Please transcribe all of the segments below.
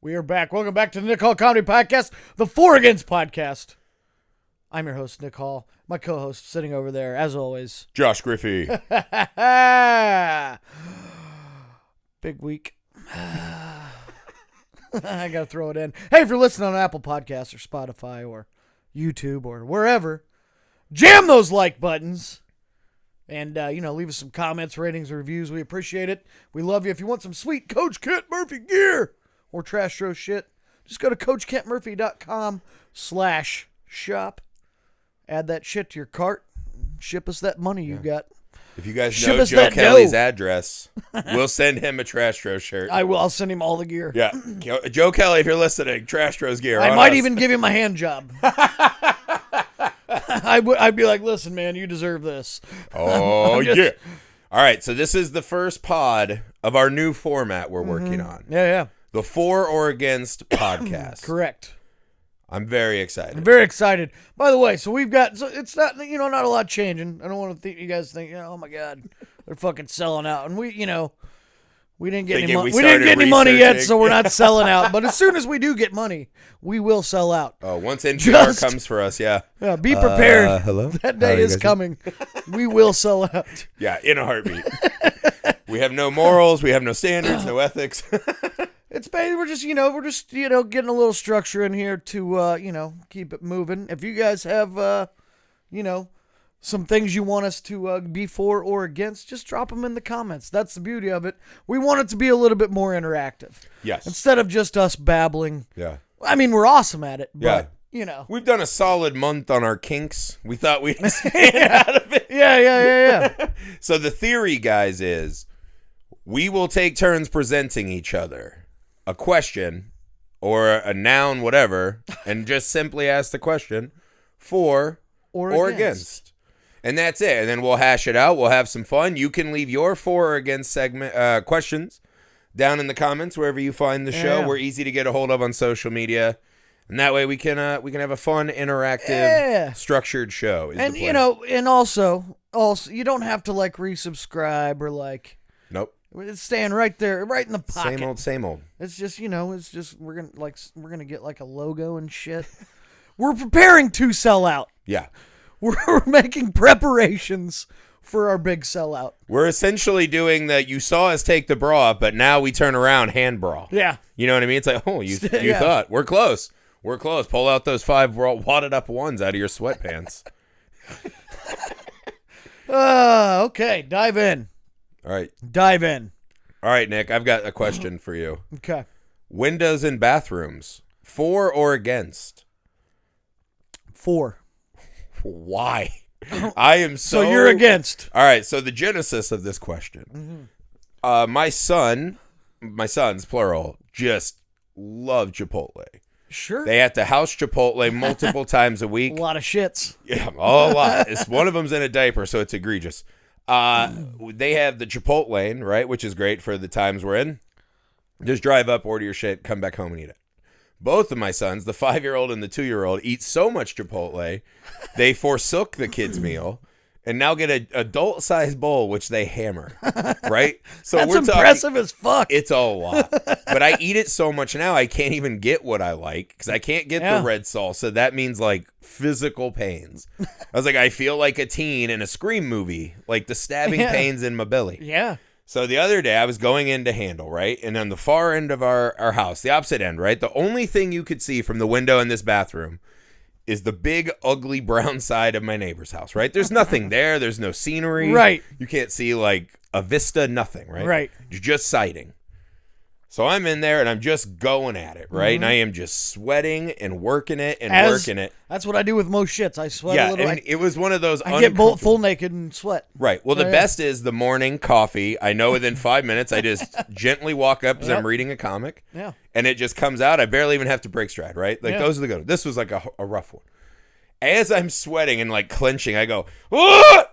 We are back. Welcome back to the Nick Hall Comedy Podcast, the For Against Podcast. I'm your host, Nick Hall. My co-host sitting over there, as always, Josh Griffey. Big week. I gotta throw it in. Hey, if you're listening on Apple Podcasts or Spotify or YouTube or wherever, jam those like buttons. And, leave us some comments, ratings, reviews. We appreciate it. We love you. If you want some sweet Coach Kent Murphy gear or trash show shit, just go to CoachKentMurphy.com/shop. Add that shit to your cart. Ship us that money you got. If you guys know Joe Kelly's address, we'll send him a Trash Show shirt. I will. I'll send him all the gear. Yeah. Joe Kelly, if you're listening, Trash Show's gear. I might even give him a hand job. I'd be like, listen, man, you deserve this. Oh, yeah. All right, so this is the first pod of our new format we're working on. Yeah. The For or Against podcast. Correct. I'm very excited. I'm very excited. By the way, so we've got, so it's not, not a lot changing. I don't want to you guys think, oh my God, they're fucking selling out. And we didn't get any money. We didn't get any money yet, so we're not selling out. But as soon as we do get money, we will sell out. Oh, once NPR comes for us, yeah. Yeah, be prepared. Hello? That day is coming. We will sell out. Yeah, in a heartbeat. We have no morals. We have no standards, no ethics. It's basically, we're just getting a little structure in here to, keep it moving. If you guys have, some things you want us to be for or against, just drop them in the comments. That's the beauty of it. We want it to be a little bit more interactive. Yes. Instead of just us babbling. Yeah. I mean, we're awesome at it, but, We've done a solid month on our kinks. We thought we'd stay out of it. Yeah. So the theory, guys, is we will take turns presenting each other a question or a noun, whatever, and just simply ask the question for or against. And that's it. And then we'll hash it out. We'll have some fun. You can leave your for or against segment questions down in the comments wherever you find the show. We're easy to get a hold of on social media. And that way we can have a fun, interactive, structured show. And and also you don't have to resubscribe or Nope. It's staying right there, right in the pocket. Same old. It's just, we're gonna get a logo and shit. We're preparing to sell out. Yeah. We're making preparations for our big sellout. We're essentially doing that. You saw us take the bra up, but now we turn around hand bra. Yeah. You know what I mean? It's like, you thought we're close. We're close. Pull out those 5 wadded up ones out of your sweatpants. Okay. Dive in. All right. Dive in. All right, Nick, I've got a question for you. Okay. Windows in bathrooms, for or against? For. Why? I am so you're against. All right, so the genesis of this question. My sons, plural, just love Chipotle. Sure. They have to house Chipotle multiple times a week. A lot of shits. Yeah, a lot. One of them's in a diaper, so it's egregious. They have the Chipotle lane, right, which is great for the times we're in. Just drive up, order your shit, come back home and eat it. Both of my sons, the 5-year-old and the 2-year-old, eat so much Chipotle, they forsook the kids' meal and now get an adult-sized bowl, which they hammer, right? So that's impressive as fuck. It's a lot. But I eat it so much now, I can't even get what I like because I can't get the red salsa. That means, physical pains. I was like, I feel like a teen in a Scream movie, the stabbing pains in my belly. Yeah. So the other day, I was going in to handle, right? And on the far end of our house, the opposite end, right? The only thing you could see from the window in this bathroom is the big, ugly brown side of my neighbor's house, right? There's nothing there. There's no scenery. Right. You can't see, a vista, nothing, right? Right. You're just siding. So I'm in there, and I'm just going at it, right? And I am just sweating and working it and working it. That's what I do with most shits. I sweat a little. Yeah, and it was one of those I get full naked and sweat. Right. Well, the best is the morning coffee. I know within 5 minutes, I just gently walk up as I'm reading a comic. Yeah. And it just comes out. I barely even have to break stride, right? Those are the good ones. This was a rough one. As I'm sweating and clenching, I go, "Ah!"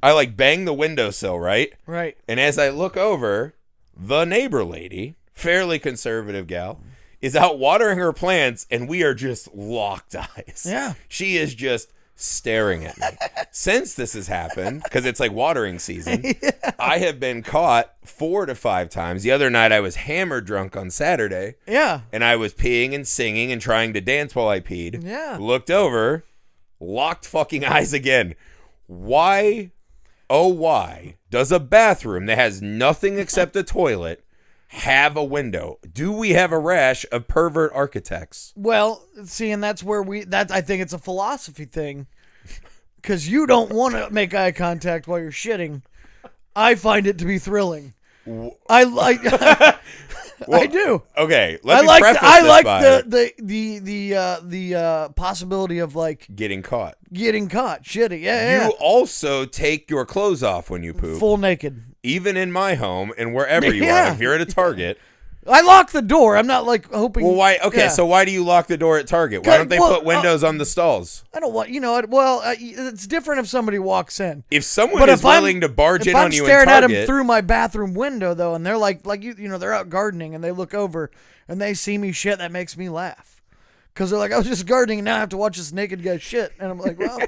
I bang the windowsill, right? Right. And as I look over, the neighbor lady, fairly conservative gal, is out watering her plants, and we are just locked eyes. Yeah. She is just staring at me. Since this has happened, because it's like watering season, I have been caught 4 to 5 times. The other night I was hammered drunk on Saturday. Yeah. And I was peeing and singing and trying to dance while I peed. Yeah. Looked over, locked fucking eyes again. Why, oh why, does a bathroom that has nothing except a toilet have a window? Do we have a rash of pervert architects? Well, see, and that's where I think it's a philosophy thing. Because you don't want to make eye contact while you're shitting. I find it to be thrilling. I like... Well, I do. Okay, let me preface this by the possibility of like getting caught. Shitting. Yeah. You also take your clothes off when you poop. Full naked. Even in my home and wherever you are. If you're at a Target. I lock the door. I'm not like hoping. Well, why? Okay, so why do you lock the door at Target? Why don't they put windows on the stalls? I don't want. Well, it's different if somebody walks in. If someone is willing to barge in on you in Target, I'm staring at them through my bathroom window though, and they're like they're out gardening and they look over and they see me shit, that makes me laugh because they're like, I was just gardening and now I have to watch this naked guy shit, and I'm like, well,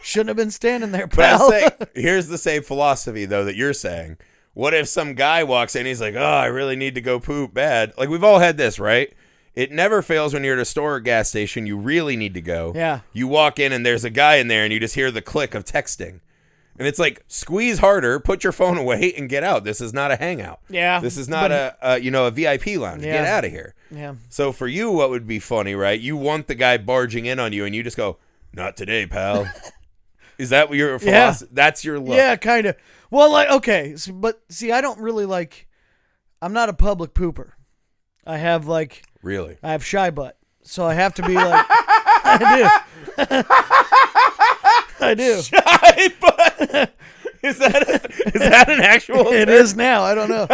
shouldn't have been standing there, pal. But here's the same philosophy though that you're saying. What if some guy walks in, he's like, oh, I really need to go poop bad. Like, we've all had this, right? It never fails when you're at a store or gas station. You really need to go. Yeah. You walk in and there's a guy in there and you just hear the click of texting. And it's like, squeeze harder, put your phone away, and get out. This is not a hangout. Yeah. This is not a VIP lounge. Yeah. Get out of here. Yeah. So for you, what would be funny, right? You want the guy barging in on you and you just go, not today, pal. Is that what your philosophy? Yeah. That's your look. Yeah, kind of. Well, like, okay, but see, I don't really like, I'm not a public pooper. I have like, really? I have shy butt. So I have to be like, I do. I do. Shy butt? Is that an actual It is now. I don't know.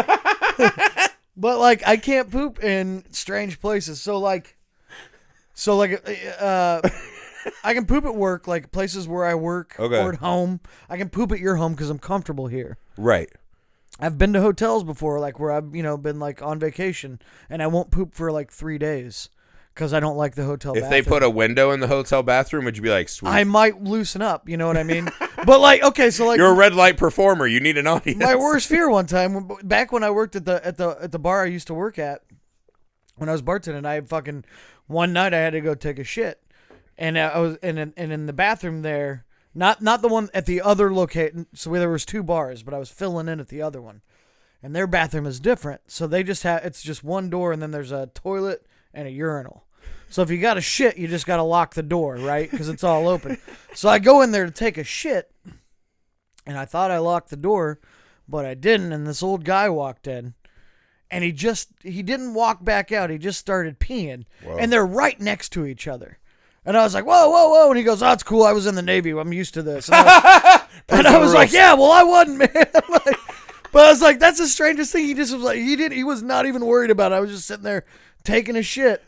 But like, I can't poop in strange places. So like, I can poop at work, like places where I work or at home. I can poop at your home because I'm comfortable here. Right. I've been to hotels before, like where I've been like on vacation, and I won't poop for like 3 days because I don't like the hotel bathroom. If they put a window in the hotel bathroom, would you be like, sweet? I might loosen up, you know what I mean? But like, okay, so like, you're a red light performer. You need an audience. My worst fear one time, back when I worked at the bar I used to work at, when I was bartending, one night I had to go take a shit. And I was in the bathroom there, not the one at the other location. So there was 2 bars, but I was filling in at the other one, and their bathroom is different. So they just it's just one door, and then there's a toilet and a urinal. So if you got to shit, you just got to lock the door, right? Because it's all open. So I go in there to take a shit, and I thought I locked the door, but I didn't. And this old guy walked in, and he didn't walk back out. He just started peeing, and they're right next to each other. And I was like, whoa, whoa, whoa. And he goes, oh, it's cool. I was in the Navy. I'm used to this. And I was like, yeah, well, I wasn't, man. But I was like, that's the strangest thing. He just was like, he was not even worried about it. I was just sitting there taking a shit.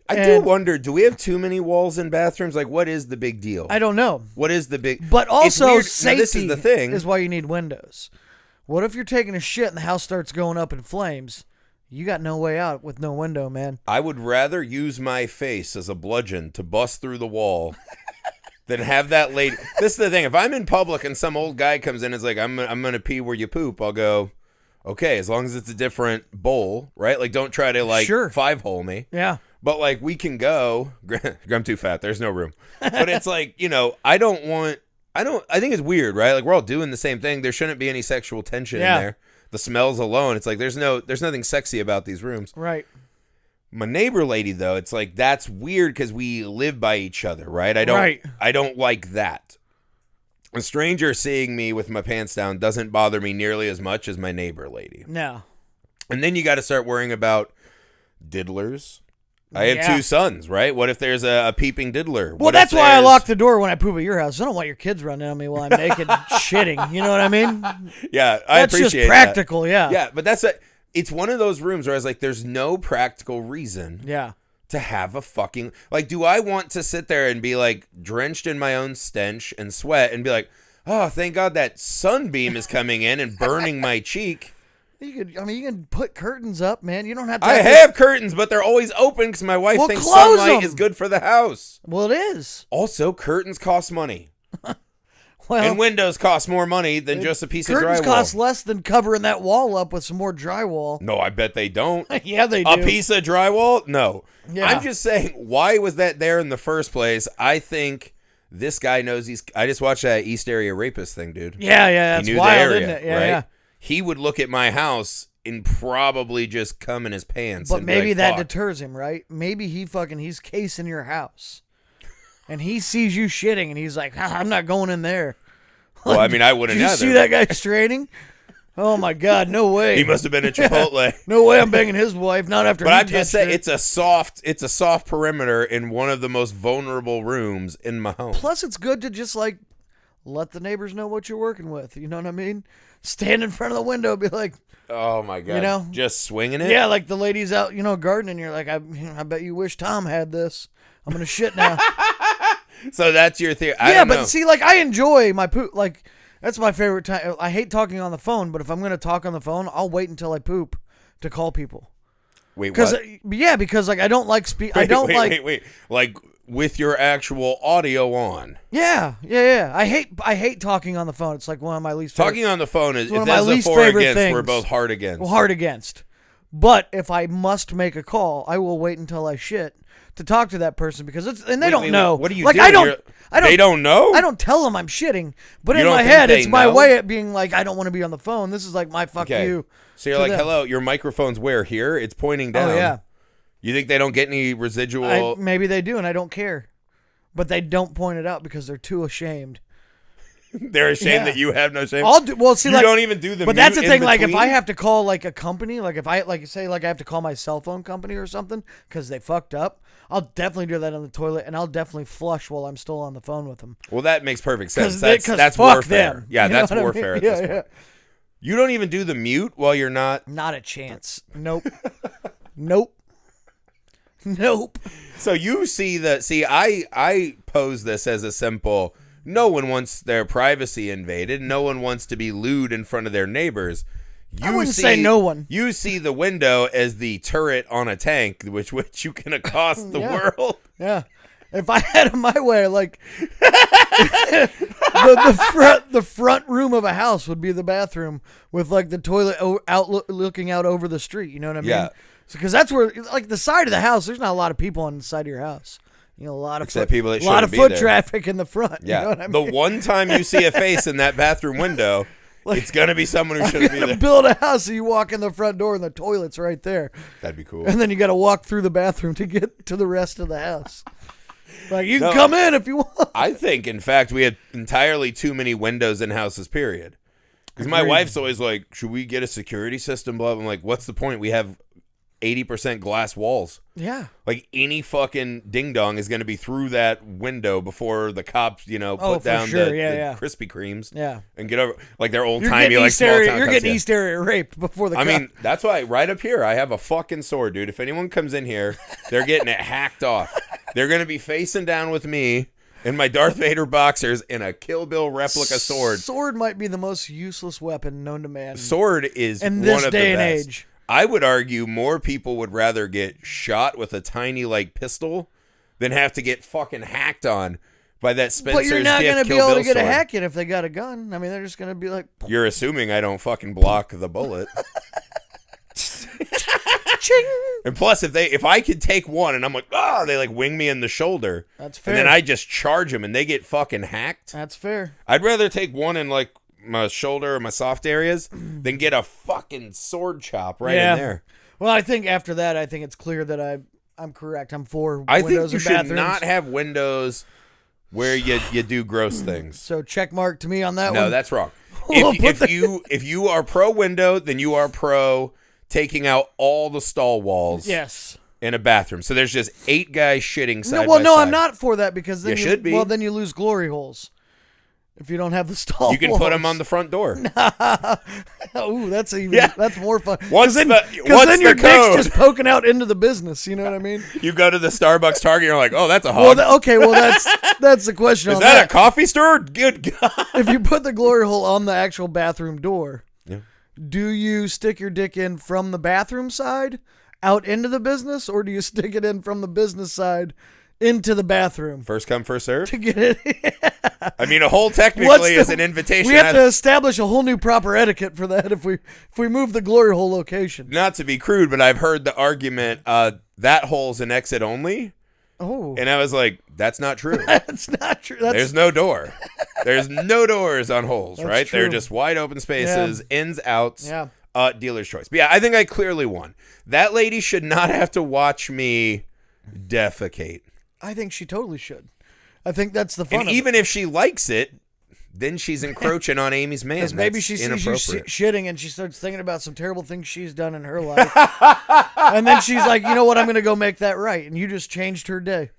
I do wonder, do we have too many walls in bathrooms? Like, what is the big deal? I don't know. What is the big... But also, safety this is the thing. Is why you need windows. What if you're taking a shit and the house starts going up in flames? You got no way out with no window, man. I would rather use my face as a bludgeon to bust through the wall than have that lady. This is the thing. If I'm in public and some old guy comes in and is like, I'm going to pee where you poop, I'll go, okay, as long as it's a different bowl, right? Like, don't try to, like, 5-hole me. Yeah. But, like, we can go. I'm too fat. There's no room. But it's like, I think it's weird, right? Like, we're all doing the same thing. There shouldn't be any sexual tension in there. The smells alone, it's like there's nothing sexy about these rooms. Right. My neighbor lady, though, it's like that's weird because we live by each other, right? I don't like that. A stranger seeing me with my pants down doesn't bother me nearly as much as my neighbor lady. No. And then you got to start worrying about diddlers. I have 2 sons, right? What if there's a peeping diddler? Well, that's why I lock the door when I poop at your house. I don't want your kids running on me while I'm naked shitting. You know what I mean? Yeah, I appreciate that. That's just practical, yeah. Yeah, but it's one of those rooms where I was like, there's no practical reason to have a fucking... Like, do I want to sit there and be, like, drenched in my own stench and sweat and be like, oh, thank God that sunbeam is coming in and burning my cheek? You can put curtains up, man. You don't have to. I have curtains, but they're always open because my wife thinks sunlight is good for the house. Well, it is. Also, curtains cost money. Well, And windows cost more money than just a piece of drywall. Curtains cost less than covering that wall up with some more drywall. No, I bet they don't. Yeah, they do. A piece of drywall? No. Yeah. I'm just saying, why was that there in the first place? I think this guy knows I just watched that East Area Rapist thing, dude. Yeah, that's he knew wild, the area, isn't it? Yeah, right? yeah. He would look at my house and probably just come in his pants. But and maybe be like, that "Fuck." deters him, right? Maybe he's casing your house. And he sees you shitting and he's like, I'm not going in there. Well, I mean, I wouldn't Did you either. see that guy straining? Oh my God, no way. He must have been at Chipotle. No way I'm banging his wife, not after But he I'm just saying, touched it's a soft perimeter in one of the most vulnerable rooms in my home. Plus, it's good to just like let the neighbors know what you're working with. You know what I mean? Stand in front of the window, be like, Oh my God! You know? Just swinging it. yeah, like the ladies out, gardening. You're like, I bet you wish Tom had this. I'm gonna shit now. So that's your theory. Yeah, but see, like I enjoy my poop. Like that's my favorite time. I hate talking on the phone, but if I'm gonna talk on the phone, I'll wait until I poop to call people. Wait, what? Because like I don't like speak. I don't Wait. Like with your actual audio on. Yeah. I hate talking on the phone. It's like one of my least. Talking on the phone is, one if of my there's a least for favorite against, things. we're both hard against. Well, hard against. But if I must make a call, I will wait until I shit to talk to that person because they don't know. What do you like, do? I don't. They don't know? I don't tell them I'm shitting, but You in don't my think head, they it's my know? way at being like, I don't want to be on the phone. This is like my fuck Okay. you. So you're to like, them. hello, your microphone's where? Here? It's pointing down. Oh, yeah. You think they don't get any residual? Maybe they do, and I don't care. But they don't point it out because they're too ashamed. They're ashamed Yeah. that you have no shame? See, you like, don't even do the but that's the mute thing. in Like, if between? I have to call like a company, like if I have to call my cell phone company or something because they fucked up, I'll definitely do that on the toilet, and I'll definitely flush while I'm still on the phone with them. Well, that makes perfect sense. Because That's fuck warfare. them. Yeah, You know that's what I warfare mean? at this point. You don't even do the mute while you're not. Not a chance. Nope. Nope. So you see I pose this as a simple, no one wants their privacy invaded. No one wants to be lewd in front of their neighbors. I wouldn't say no one. You see the window as the turret on a tank, which you can accost the world. Yeah. If I had it my way, like the front room of a house would be the bathroom with like the toilet looking out over the street. You know what I mean? Yeah. Because that's where, like, the side of the house. There's not a lot of people on the side of your house. You know, a lot of people that lot of shouldn't foot be there. traffic in the front. Yeah. You know what I The mean? one time you see a face in that bathroom window, it's gonna be someone who shouldn't be there. Build a house so you walk in the front door and the toilet's right there. That'd be cool. And then you got to walk through the bathroom to get to the rest of the house. Like, you can come in if you want. I think, in fact, we had entirely too many windows in houses, period. Because my wife's always like, should we get a security system? Blah. I'm like, what's the point? We have 80% glass walls. Yeah. Like, any fucking ding-dong is going to be through that window before the cops, put down the Krispy Kremes. Yeah. And get over, like, their old-timey, like, small-town You're cops. getting East Area raped before the I cops. mean, that's why right up here, I have a fucking sword, dude. If anyone comes in here, they're getting it hacked off. They're going to be facing down with me in my Darth Vader boxers and a Kill Bill replica sword. Sword might be the most useless weapon known to man. Sword is in one this of day the and best. age. I would argue more people would rather get shot with a tiny, like, pistol than have to get fucking hacked on by that Spencer's But you're not going to be able to get a hack in if they got a gun. I mean, they're just going to be like... You're assuming I don't fucking block the bullet. Ching! And plus, if I could take one and I'm like, oh, they like wing me in the shoulder. That's fair. And then I just charge them and they get fucking hacked. That's fair. I'd rather take one in like my shoulder or my soft areas than get a fucking sword chop right in there. Well, I think after that, I think it's clear that I'm correct. I'm for I windows think you and should bathrooms. not have windows where you do gross things. So check mark to me on that one. No, that's wrong. We'll If you are pro window, then you are pro taking out all the stall walls. Yes. In a bathroom. So there's just 8 guys shitting side Well, by no, side. I'm not for that because then You should be. Well, then you lose glory holes. If you don't have the stall You can walls. put them on the front door. Ooh, that's that's more fun. What's then the your dick's code? just poking out into the business. You know what I mean? You go to the Starbucks Target, you're like, oh, that's a hog. Well, that's the question. Is on that a coffee store? Good God. If you put the glory hole on the actual bathroom door, do you stick your dick in from the bathroom side out into the business, or do you stick it in from the business side into the bathroom? First come, first serve. To get it. I mean, a hole technically is an invitation. We have to establish a whole new proper etiquette for that if we move the glory hole location. Not to be crude, but I've heard the argument that hole's an exit only. Oh. And I was like, that's not true. That's not true. There's no door. There's no doors on holes, That's right? true. They're just wide open spaces, ins, outs, Yeah. Dealer's choice. But yeah, I think I clearly won. That lady should not have to watch me defecate. I think she totally should. I think that's the fun And of even if she likes it, then she's encroaching on Amy's man. because maybe That's she sees you inappropriate. shitting and she starts thinking about some terrible things she's done in her life. And then she's like, you know what? I'm going to go make that right. And you just changed her day.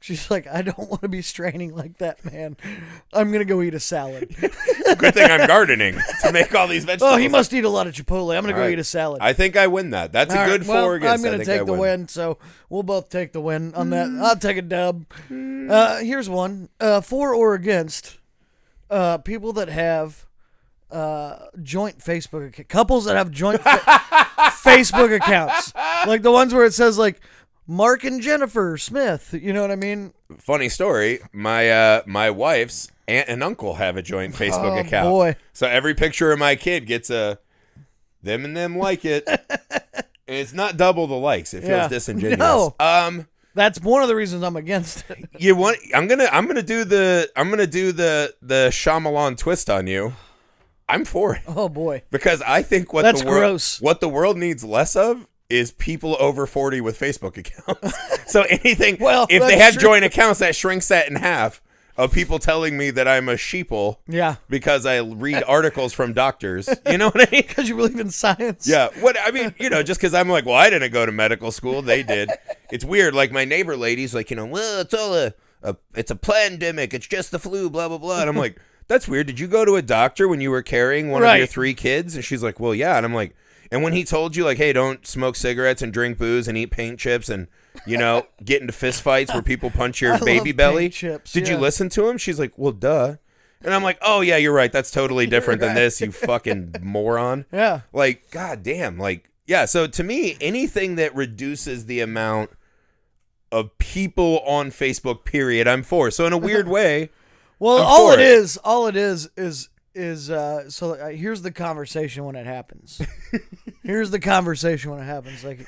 She's like, I don't want to be straining like that, man. I'm going to go eat a salad. Good thing I'm gardening to make all these vegetables. Oh, he must eat a lot of Chipotle. I'm going to go All right. eat a salad. I think I win that. That's All a right, good well, for against. I'm going to take the win, so we'll both take the win on that. I'll take a dub. Here's one. For or against people that have joint Facebook accounts. Couples that have joint Facebook accounts. Like the ones where it says, like, Mark and Jennifer Smith. You know what I mean? Funny story. My wife's aunt and uncle have a joint Facebook account. Boy. So every picture of my kid gets a them and them like it. And it's not double the likes. It feels disingenuous. No. That's one of the reasons I'm against it. You want? I'm gonna do the Shyamalan twist on you. I'm for it Oh boy. because I think what That's the world gross. what the world needs less of is people over 40 with Facebook accounts. So anything, Well, if they that's have true. joint accounts, that shrinks that in half of people telling me that I'm a sheeple Yeah. because I read articles from doctors. You know what I mean? Because you believe in science. Yeah. What I mean, just because I'm like, well, I didn't go to medical school. They did. It's weird. Like my neighbor lady's like, well, it's all it's a pandemic. It's just the flu, blah, blah, blah. And I'm like, that's weird. Did you go to a doctor when you were carrying one of your 3 kids? And she's like, well, yeah. And I'm like, and when he told you, like, hey, don't smoke cigarettes and drink booze and eat paint chips and, get into fist fights where people punch your I baby love belly. paint chips, Did you yeah. listen to him? She's like, well, duh. And I'm like, oh, yeah, you're right. That's totally different than this, you fucking moron. Yeah. Like, god damn. Like, yeah. So to me, anything that reduces the amount of people on Facebook, period, I'm for. So in a weird way, Well, I'm all for it is here's the conversation when it happens. Here's the conversation when it happens. Like,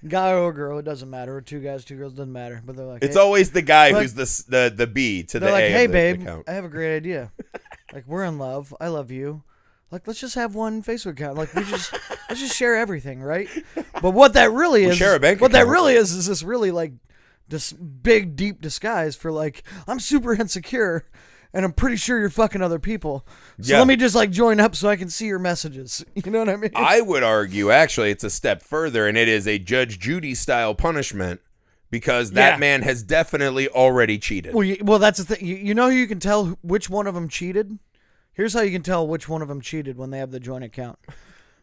guy or girl, it doesn't matter. Or 2 guys, 2 girls, doesn't matter. But they're like, it's hey, always the guy Like- who's the B to the they're like, A hey, of the babe, account. I have a great idea. Like, we're in love. I love you. Like, let's just have one Facebook account. Like, let's just share everything, right? But what that really is, share a bank what that account. really is this really like this big deep disguise for like I'm super insecure. And I'm pretty sure you're fucking other people. So Yeah. let me just like join up so I can see your messages. You know what I mean? I would argue, actually, it's a step further, and it is a Judge Judy style punishment because that Yeah. man has definitely already cheated. Well, that's the thing. You know, you can tell which one of them cheated. Here's how you can tell which one of them cheated when they have the joint account.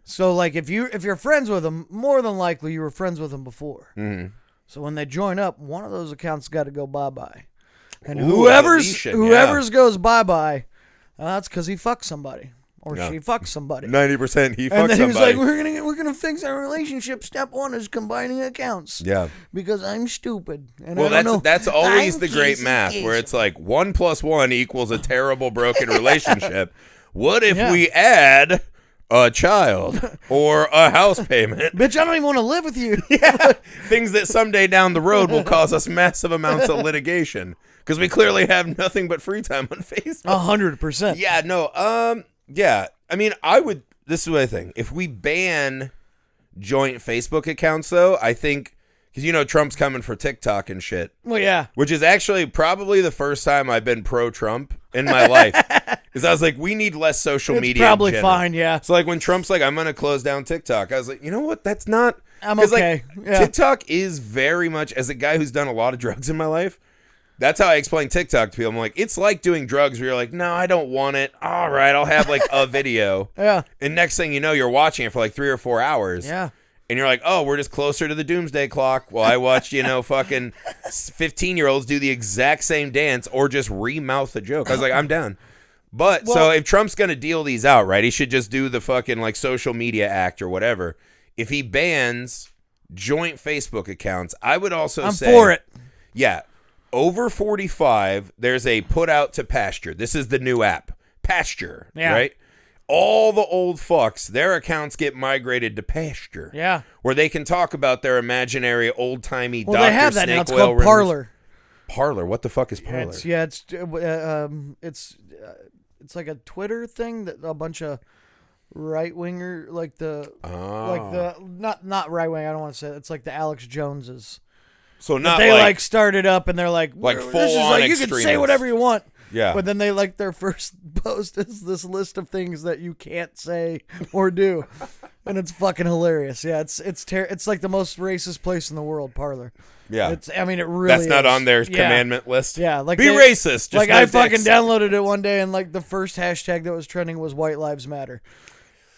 So, like, if you're friends with them, more than likely you were friends with them before. Mm-hmm. So when they join up, one of those accounts got to go bye-bye. And Ooh, deletion, whoever's goes bye-bye, that's because he fucked somebody or Yeah. she fucked somebody. 90% he And fucked then he was somebody. like, we're gonna fix our relationship. Step 1 is combining accounts. Yeah. Because I'm stupid. And Well, I don't know. that's always I'm the great Casey math, where Kasem. it's like 1 + 1 equals a terrible broken relationship. What if Yeah. we add a child or a house payment? Bitch, I don't even want to live with you. Yeah, things that someday down the road will cause us massive amounts of litigation because we clearly have nothing but free time on Facebook. 100%. Yeah, no, yeah. I mean, this is what I think. If we ban joint Facebook accounts, though, I think, because Trump's coming for TikTok and shit, Well, yeah. which is actually probably the first time I've been pro-Trump in my life. Because I was like, we need less social It's media. in probably general. fine, yeah. So like when Trump's like, I'm going to close down TikTok, I was like, you know what? That's not. I'm 'cause, okay. Like, Yeah. TikTok is very much, as a guy who's done a lot of drugs in my life, that's how I explain TikTok to people. I'm like, it's like doing drugs where you're like, no, I don't want it. All right, I'll have like a video. Yeah. And next thing you know, you're watching it for like 3 or 4 hours. Yeah. And you're like, oh, we're just closer to the doomsday clock. Well, I watched, fucking 15-year-olds do the exact same dance or just remouth the joke. I was like, I'm down. But so if Trump's going to deal these out, right, he should just do the fucking like social media act or whatever. If he bans joint Facebook accounts, I would also say. I'm for it. Yeah. Over 45, there's a put out to pasture. This is the new app. Pasture. Yeah. Right? All the old fucks, their accounts get migrated to Pasture. Yeah. Where they can talk about their imaginary old-timey Well, Dr. they have that now. It's Snake Oil called rumors. Parler. Parler? What the fuck is Parler? It's like a Twitter thing that a bunch of right winger, like the not right wing. I don't want to say it. It's like the Alex Joneses. So not they like started up and they're like full this is on like you can say extremists. whatever you want. Yeah. But then they like their first post is this list of things that you can't say or do, and it's fucking hilarious. Yeah, it's like the most racist place in the world, Parler. Yeah. I mean, it really That's not is. on their commandment list. Yeah, like be racist. Just like no I dicks. fucking downloaded it one day, and like the first hashtag that was trending was White Lives Matter,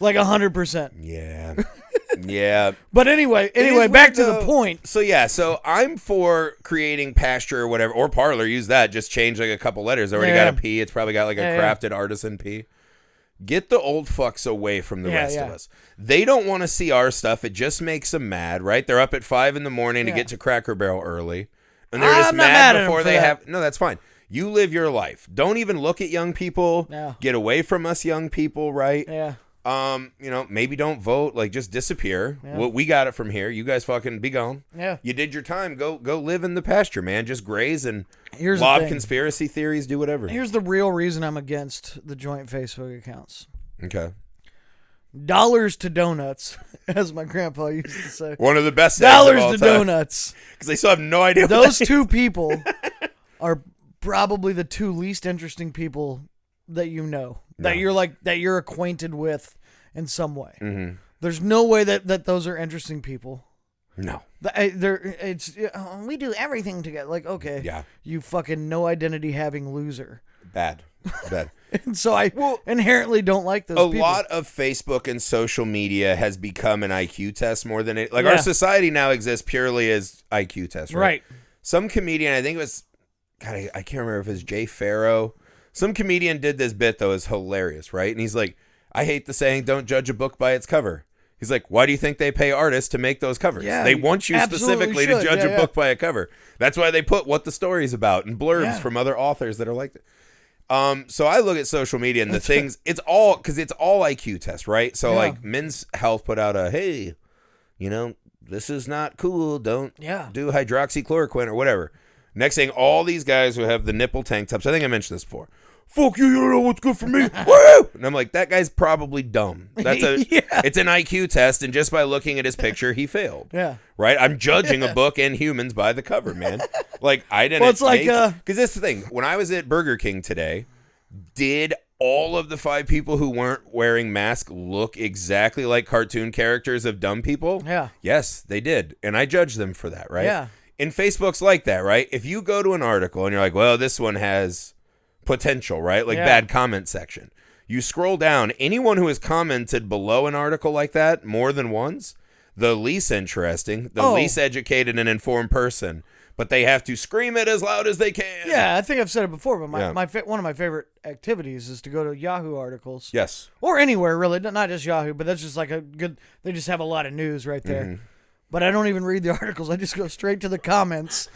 like 100%. Yeah. Yeah. But anyway, back to the point. So yeah, so I'm for creating Pasture or whatever, or Parler. Use that. Just change like a couple letters. Already got a P. It's probably got like a crafted artisan P. Get the old fucks away from the rest of us. They don't want to see our stuff. It just makes them mad, right? They're up at 5 a.m. to get to Cracker Barrel early, and they're just mad before they have. No, that's fine. You live your life. Don't even look at young people. No. Get away from us, young people. Right? Yeah. Maybe don't vote. Like, just disappear. Yeah. Well, we got it from here. You guys fucking be gone. Yeah. You did your time. Go live in the pasture, man. Just graze and Here's the lob thing. conspiracy theories. Do whatever. Here's the real reason I'm against the joint Facebook accounts. Okay. Dollars to donuts, as my grandpa used to say. One of the best Dollars to donuts. Because they still have no idea. Those two people are probably the two least interesting people that you know. That you're acquainted with in some way. Mm-hmm. There's no way that those are interesting people. No. We do everything together. Like, okay, Yeah. you fucking no identity having loser. Bad. And so I inherently don't like those people. A lot of Facebook and social media has become an IQ test more than it. Like, our society now exists purely as IQ tests, right? Some comedian, I think it was, God, I can't remember if it was Jay Farrow. Some comedian did this bit, though, is hilarious, right? And he's like, I hate the saying, don't judge a book by its cover. He's like, why do you think they pay artists to make those covers? Yeah, they want you specifically to judge a book by a cover. That's why they put what the story's about and blurbs from other authors that are like that. So I look at social media and the things, it's all IQ tests, right? So like Men's Health put out hey, this is not cool. Don't do hydroxychloroquine or whatever. Next thing, all these guys who have the nipple tank tops, I think I mentioned this before. Fuck you don't know what's good for me. Woo! And I'm like, that guy's probably dumb. It's an IQ test, and just by looking at his picture, he failed. Yeah. Right? I'm judging a book and humans by the cover, man. Like, I didn't. Well, it's like, because that's the thing. When I was at Burger King today, did all of the 5 people who weren't wearing masks look exactly like cartoon characters of dumb people? Yeah. Yes, they did. And I judged them for that, right? Yeah. And Facebook's like that, right? If you go to an article and you're like, well, this one has potential, right? Like bad comment section. You scroll down, anyone who has commented below an article like that more than once, the least interesting, the least educated and informed person, but they have to scream it as loud as they can. Yeah, I think I've said it before, but one of my favorite activities is to go to Yahoo articles. Yes. Or anywhere, really. Not just Yahoo, but that's just like they just have a lot of news right there. Mm-hmm. But I don't even read the articles. I just go straight to the comments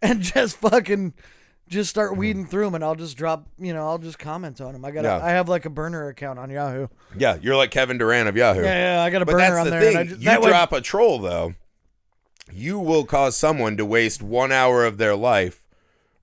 and just start weeding through them, and I'll just I'll just comment on them. I have like a burner account on Yahoo. Yeah, you're like Kevin Durant of Yahoo. Yeah, I got a burner on there. But that's the thing. You drop a troll, though, you will cause someone to waste 1 hour of their life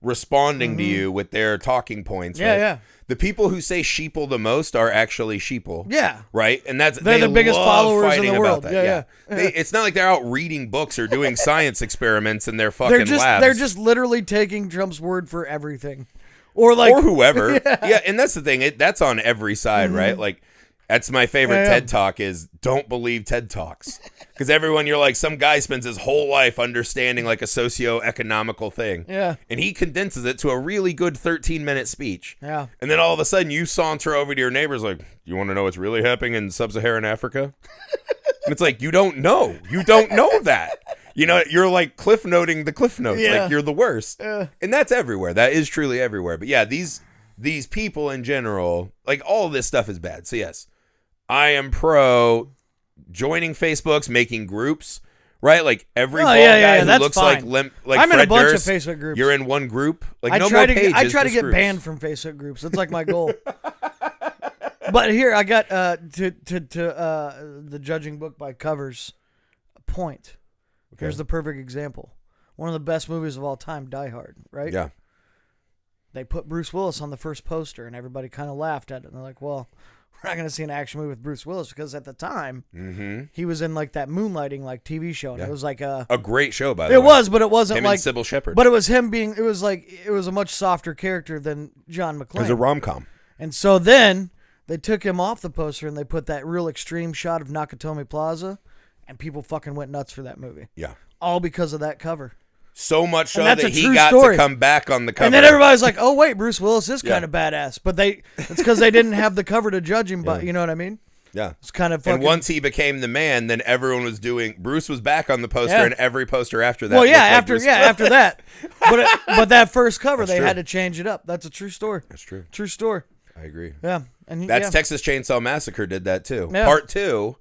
responding to you with their talking points. Yeah, right? yeah. The people who say sheeple the most are actually sheeple. Yeah. Right? And they're the biggest followers in the world. Yeah. It's not like they're out reading books or doing science experiments in their fucking labs. They're just literally taking Trump's word for everything. Or whoever. Yeah, and that's the thing. That's on every side, right? Like, that's my favorite TED Talk is don't believe TED Talks. Because you're like, some guy spends his whole life understanding like a socio-economical thing. Yeah. And he condenses it to a really good 13-minute speech. Yeah. And then all of a sudden you saunter over to your neighbors like, you want to know what's really happening in sub-Saharan Africa? And it's like, you don't know. You don't know that. You're like cliff noting the cliff notes. Like, you're the worst. And that's everywhere. That is truly everywhere. But yeah, these these people in general, like all this stuff is bad. So yes, I am pro joining Facebooks, making groups, right? Like every bald guy who looks fine. like I'm Fred in a bunch Durst, of Facebook groups. You're in one group. Like I no try more pages, I try to get groups. banned from Facebook groups. That's like my goal. But here I got to the judging book by covers point. Okay. Here's the perfect example. One of the best movies of all time, Die Hard, right? Yeah. They put Bruce Willis on the first poster, and everybody kind of laughed at it. And they're like, well, we're not going to see an action movie with Bruce Willis because at the time, he was in like that Moonlighting like TV show. And it was like a great show, by the way. It was, but it wasn't him like and Sybil Shepherd. But it was him being, it was a much softer character than John McClane. It was a rom-com. And so then they took him off the poster and they put that real extreme shot of Nakatomi Plaza, and people fucking went nuts for that movie. Yeah. All because of that cover. So much so that he got to come back on the cover. And then everybody's like, oh, wait, Bruce Willis is kind of badass. But it's because they didn't have the cover to judge him by, you know what I mean? Yeah. It's kind of fucking... And once he became the man, then everyone was doing... Bruce was back on the poster, and every poster after that... Well, yeah, after that. But that first cover, they had to change it up. That's a true story. That's true. True story. I agree. Yeah. That's Texas Chainsaw Massacre did that, too. Yeah. Part 2,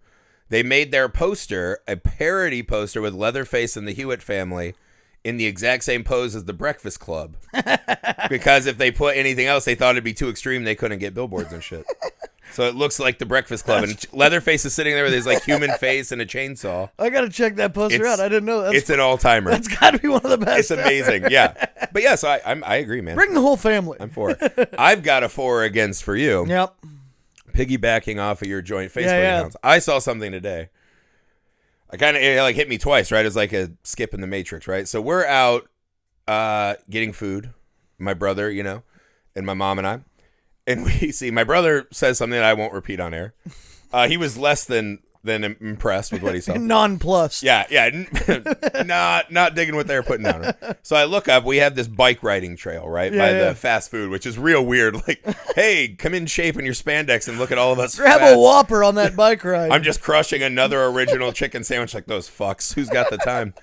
they made their poster a parody poster with Leatherface and the Hewitt family in the exact same pose as the Breakfast Club. Because if they put anything else, they thought it'd be too extreme. They couldn't get billboards and shit. So it looks like the Breakfast Club. And Leatherface is sitting there with his like human face and a chainsaw. I got to check that poster out. I didn't know that. It's an all-timer. That's got to be one of the best. It's amazing. Yeah. But yes, I agree, man. Bring the whole family. I'm for it. I've got a for or against for you. Yep. Piggybacking off of your joint Facebook accounts. I saw something today. It hit me twice, right? It's like a skip in the Matrix, right? So we're out getting food, my brother, and my mom and I. And we see my brother says something that I won't repeat on air. He was less than impressed with what he saw. Nonplussed. Yeah. Not digging what they were putting down. Right? So I look up. We have this bike riding trail, right, by the fast food, which is real weird. Like, hey, come in shape in your spandex and look at all of us. Grab a Whopper on that bike ride. I'm just crushing another original chicken sandwich like those fucks. Who's got the time?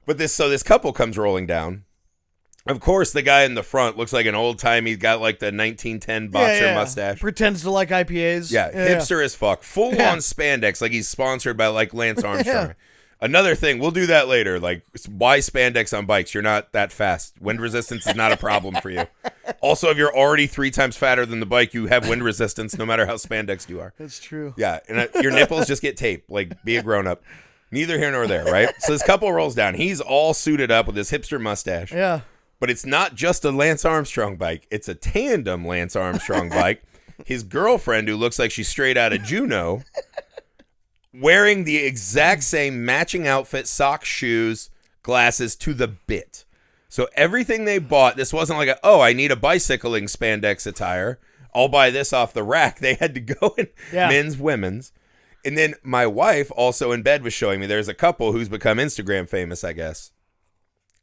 But this couple comes rolling down. Of course, the guy in the front looks like an old time. He's got like the 1910 boxer mustache. Pretends to like IPAs. Yeah, hipster as fuck. Full on spandex, like he's sponsored by like Lance Armstrong. Another thing, we'll do that later. Like, why spandex on bikes? You're not that fast. Wind resistance is not a problem for you. Also, if you're already 3 times fatter than the bike, you have wind resistance no matter how spandexed you are. That's true. Yeah, and your nipples just get taped. Like, be a grown up. Neither here nor there, right? So this couple rolls down. He's all suited up with his hipster mustache. Yeah. But it's not just a Lance Armstrong bike. It's a tandem Lance Armstrong bike. His girlfriend, who looks like she's straight out of Juno, wearing the exact same matching outfit, socks, shoes, glasses to the bit. So everything they bought, this wasn't like I need a bicycling spandex attire. I'll buy this off the rack. They had to go in men's, women's. And then my wife also in bed was showing me there's a couple who's become Instagram famous, I guess.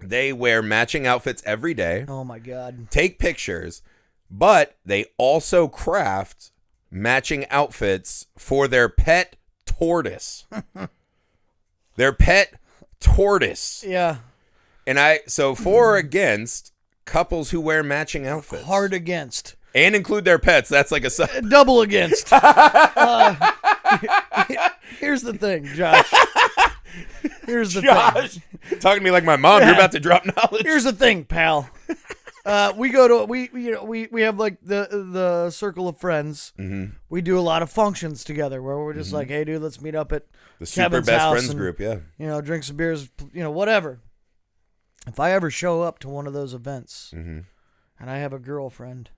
They wear matching outfits every day. Oh, my God. Take pictures. But they also craft matching outfits for their pet tortoise. Their pet tortoise. Yeah. And so for or against couples who wear matching outfits. Hard against. And include their pets. That's like a... Double against. Here's the thing, Josh. Here's the thing. Talking to me like my mom. You're about to drop knowledge. Here's the thing, pal. We go to we have like the circle of friends. Mm-hmm. We do a lot of functions together where we're just like, hey, dude, let's meet up at the Kevin's super best house friends and, group. Yeah, drink some beers, whatever. If I ever show up to one of those events and I have a girlfriend,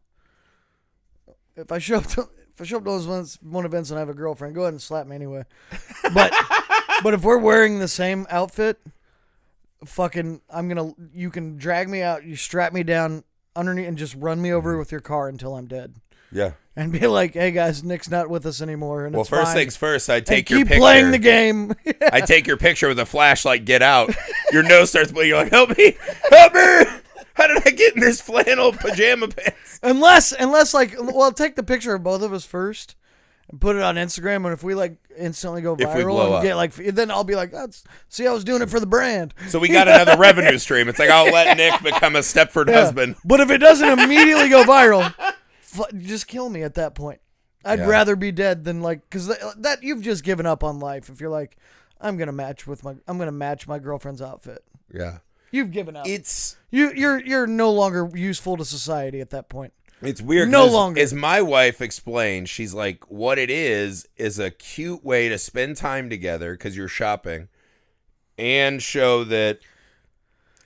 if I show up to those one events and I have a girlfriend, go ahead and slap me anyway. But if we're wearing the same outfit, you can drag me out, you strap me down underneath and just run me over with your car until I'm dead. Yeah. And be like, hey guys, Nick's not with us anymore. And it's first fine. Things first, I take and your keep picture. playing the game. I take your picture with a flashlight, get out. Your nose starts bleeding. You're like, help me. How did I get in this flannel pajama pants? Unless take the picture of both of us first and put it on Instagram. And if we instantly go viral and get then I'll be like, see, I was doing it for the brand. So we got another revenue stream. It's like, I'll let Nick become a Stepford husband. But if it doesn't immediately go viral, just kill me at that point. I'd Yeah. rather be dead than like, because that you've just given up on life. If you're like, I'm gonna match my girlfriend's outfit. Yeah. You've given up. It's You're no longer useful to society at that point. It's weird. No longer. As my wife explained, she's like, what it is a cute way to spend time together because you're shopping and show that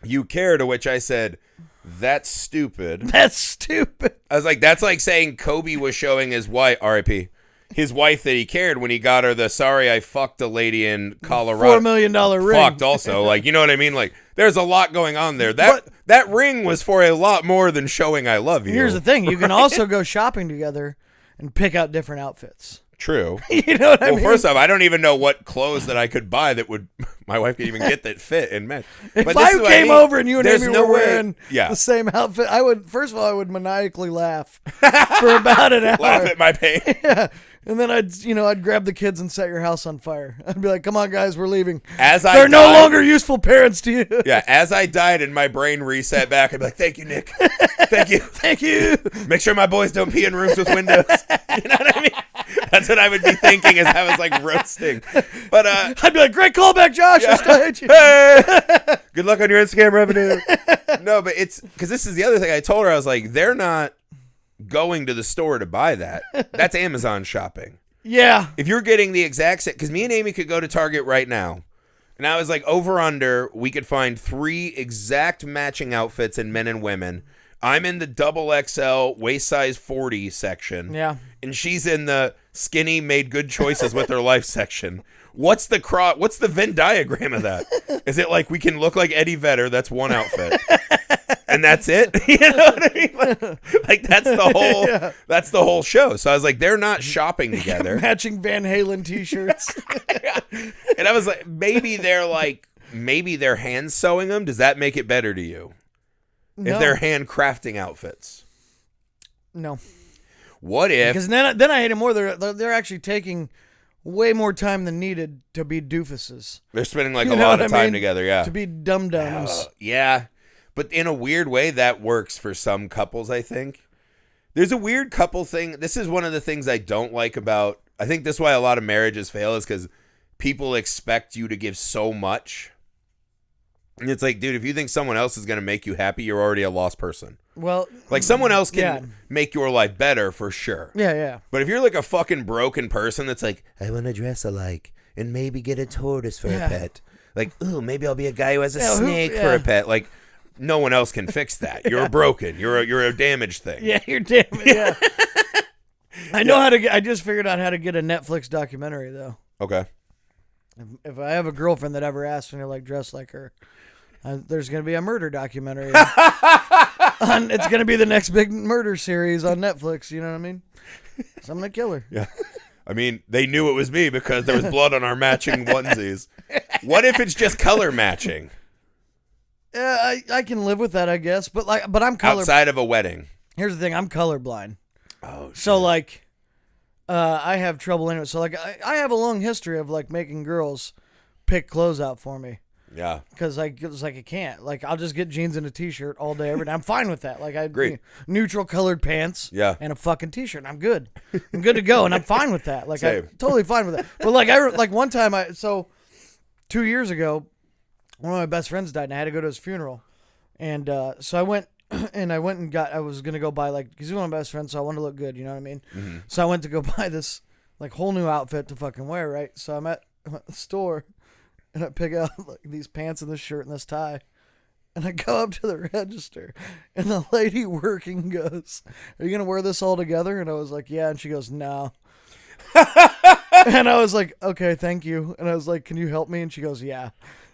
you care, to which I said, that's stupid. That's stupid. I was like, that's like saying Kobe was showing his wife, R.I.P., his wife that he cared when he got her the sorry I fucked a lady in Colorado. $4 million ring. Fucked also. Like, you know what I mean? Like, there's a lot going on there. That ring was for a lot more than showing I love you. Here's the thing. You can also go shopping together and pick out different outfits. True. You know what I mean? Well, first off, I don't even know what clothes that I could buy that would my wife could even get that fit and match. If But this I is what came mean. over and you and There's Amy no were way- wearing Yeah. the same outfit, I would maniacally laugh for about an hour. Laugh at my pain. Yeah. And then I'd grab the kids and set your house on fire. I'd be like, "Come on, guys, we're leaving." They're no longer useful parents to you. Yeah, as I died and my brain reset back, I'd be like, "Thank you, Nick. Thank you. Thank you. Make sure my boys don't pee in rooms with windows." You know what I mean? That's what I would be thinking as I was like roasting. But I'd be like, "Great callback, Josh. I still hate you." hey, good luck on your Instagram revenue. No, but it's because this is the other thing I told her. I was like, they're not going to the store to buy that. That's Amazon shopping. Yeah. If you're getting the exact set, because me and Amy could go to Target right now, and I was like, over under, we could find 3 exact matching outfits in men and women. I'm in the double XL waist size 40 section. Yeah. And she's in the skinny made good choices with her life section. What's the Venn diagram of that? Is it like we can look like Eddie Vedder? That's one outfit. And that's it. You know what I mean? Like that's the whole show. So I was like, they're not shopping together. Matching Van Halen t-shirts. And I was like, maybe they're hand sewing them. Does that make it better to you? No. If they're hand crafting outfits? No. What if? Because then I hate it more. They're actually taking way more time than needed to be doofuses. They're spending like You a know lot what of I time mean? together, yeah. To be dum-dums. Yeah. But in a weird way, that works for some couples, I think. There's a weird couple thing. This is one of the things I don't like about... I think this is why a lot of marriages fail, is because people expect you to give so much. And it's like, dude, if you think someone else is going to make you happy, you're already a lost person. Well... Like, someone else can make your life better, for sure. Yeah. But if you're like a fucking broken person that's like, I want to dress alike and maybe get a tortoise for a pet. Like, ooh, maybe I'll be a guy who has a snake for a pet. Like, no one else can fix that. You're broken. You're a damaged thing. Yeah, you're damaged. Yeah. I know how to get... I just figured out how to get a Netflix documentary, though. Okay. If I have a girlfriend that ever asks me to like dress like her, there's going to be a murder documentary. It's going to be the next big murder series on Netflix. You know what I mean? So I'm going to kill her. Yeah. I mean, they knew it was me because there was blood on our matching onesies. What if it's just color matching? Yeah, I can live with that, I guess. But I'm color. Outside of a wedding. Here's the thing: I'm colorblind. Oh, shit. So like, I have trouble anyway. So like, I have a long history of like making girls pick clothes out for me. Yeah. Because I can't. Like, I'll just get jeans and a t-shirt all day, every day. I'm fine with that. Like, Great. Neutral colored pants. Yeah. And a fucking t-shirt. And I'm good. I'm good to go, and I'm fine with that. Like, Same. I'm totally fine with that. But like one time, 2 years ago, one of my best friends died, and I had to go to his funeral. And so I went and I was gonna go buy, like, because he's one of my best friends, so I wanted to look good. You know what I mean? Mm-hmm. So I went to go buy this like whole new outfit to fucking wear. Right. So I'm at the store. And I pick out like these pants and this shirt and this tie. And I go up to the register. And the lady working goes, "Are you going to wear this all together?" And I was like, "Yeah." And she goes, "No." And I was like, "Okay, thank you." And I was like, "Can you help me?" And she goes, "Yeah."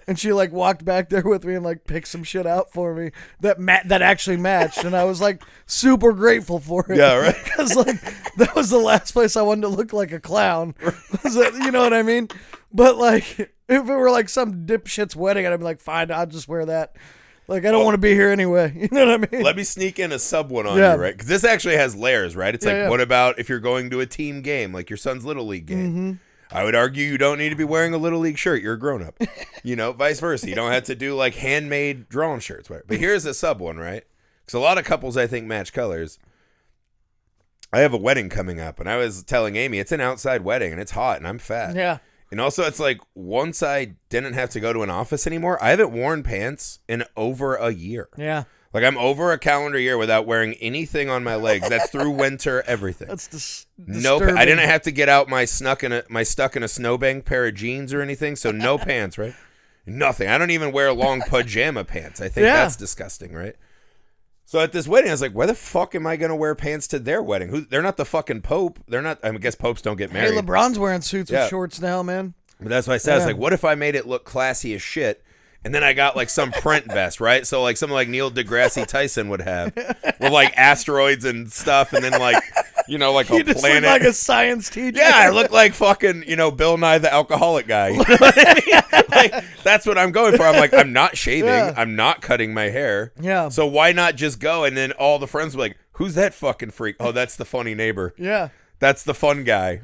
And she like walked back there with me and like picked some shit out for me that actually matched. And I was like super grateful for it. Yeah, right. Because like that was the last place I wanted to look like a clown. You know what I mean? But like, if it were like some dipshit's wedding, I'd be like, fine, I'll just wear that. Like, I don't want to be here anyway. You know what I mean? Let me sneak in a sub one on Yeah. you, right? Because this actually has layers, right? It's Yeah. what about if you're going to a team game, like your son's Little League game? Mm-hmm. I would argue you don't need to be wearing a Little League shirt. You're a grown up. Vice versa. You don't have to do like handmade drawn shirts. But here's a sub one, right? Because a lot of couples, I think, match colors. I have a wedding coming up, and I was telling Amy it's an outside wedding, and it's hot, and I'm fat. Yeah. And also, it's like once I didn't have to go to an office anymore, I haven't worn pants in over a year. Yeah. Like, I'm over a calendar year without wearing anything on my legs. That's through winter, everything. That's Nope. disturbing. I didn't have to get out my stuck in a snowbank pair of jeans or anything, so no pants, right? Nothing. I don't even wear long pajama pants. I think that's disgusting, right? So at this wedding, I was like, why the fuck am I going to wear pants to their wedding? They're not the fucking Pope. They're not. I guess popes don't get married. Hey, LeBron's wearing suits with shorts now, man. But that's what I said. I was like, what if I made it look classy as shit? And then I got like some print vest, right? So like something like Neil deGrasse Tyson would have, with like asteroids and stuff, and then like, you know, like You a just planet. look like a science teacher. Yeah, I look like fucking, Bill Nye the Alcoholic guy. You know what I mean? Like, that's what I'm going for. I'm like, I'm not shaving. Yeah. I'm not cutting my hair. Yeah. So why not just go? And then all the friends were like, who's that fucking freak? Oh, that's the funny neighbor. Yeah. That's the fun guy.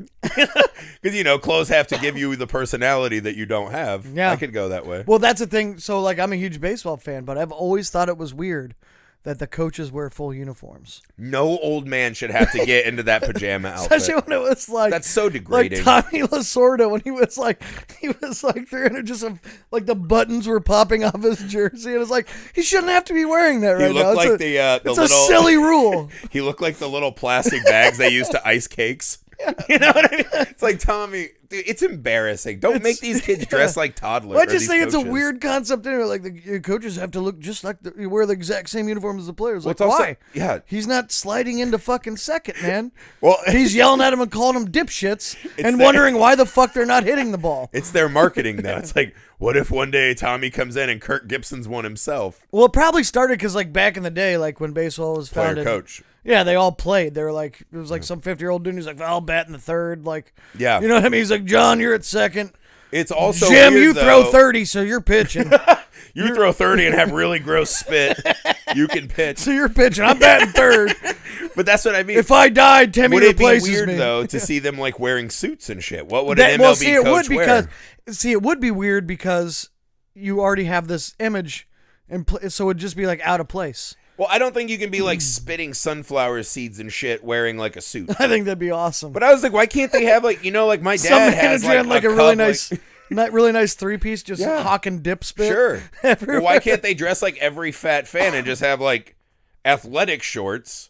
Because, clothes have to give you the personality that you don't have. Yeah. I could go that way. Well, that's the thing. So, like, I'm a huge baseball fan, but I've always thought it was weird that the coaches wear full uniforms. No old man should have to get into that pajama outfit. Especially when it was like That's so degrading. Like Tommy Lasorda when he was like 300, just like the buttons were popping off his jersey, and it's like he shouldn't have to be wearing that right He looked now. like it's little, a silly rule. He looked like the little plastic bags they use to ice cakes. You know what I mean? It's like, Tommy, dude, it's embarrassing. Don't make these kids dress like toddlers. I just think it's a coaches. weird concept anyway. Like the coaches have to look just like you wear the exact same uniform as the players. Like, Well, it's also- why? yeah. He's not sliding into fucking second, man. Well, He's yelling at him and calling him dipshits and their- wondering why the fuck they're not hitting the ball. It's their marketing, though. It's like, what if one day Tommy comes in and Kirk Gibson's one himself? Well, it probably started because, like, back in the day, like when baseball was Player founded, coach. yeah, they all played. They were like, it was like some 50-year-old dude who's like, I'll bat in the third. Like, Yeah. you know what I mean? He's like, John, you're at second. It's also Jim, weird, you though. throw 30, so you're pitching. You throw 30 and have really gross spit. You can pitch. So you're pitching. I'm batting third. But that's what I mean. If I died, Timmy would it be replaces weird, me. though, to see them, like, wearing suits and shit? What would That- an MLB well, see, it coach would wear? it would be weird because you already have this image, and so it'd just be like out of place. Well, I don't think you can be, like, spitting sunflower seeds and shit wearing, like, a suit. I think that'd be awesome. But I was like, why can't they have, like, like my Some dad manager has, had like a cup, really like- really nice three-piece, just Yeah. hawking dip spit. Sure. everywhere. Well, why can't they dress like every fat fan and just have, like, athletic shorts,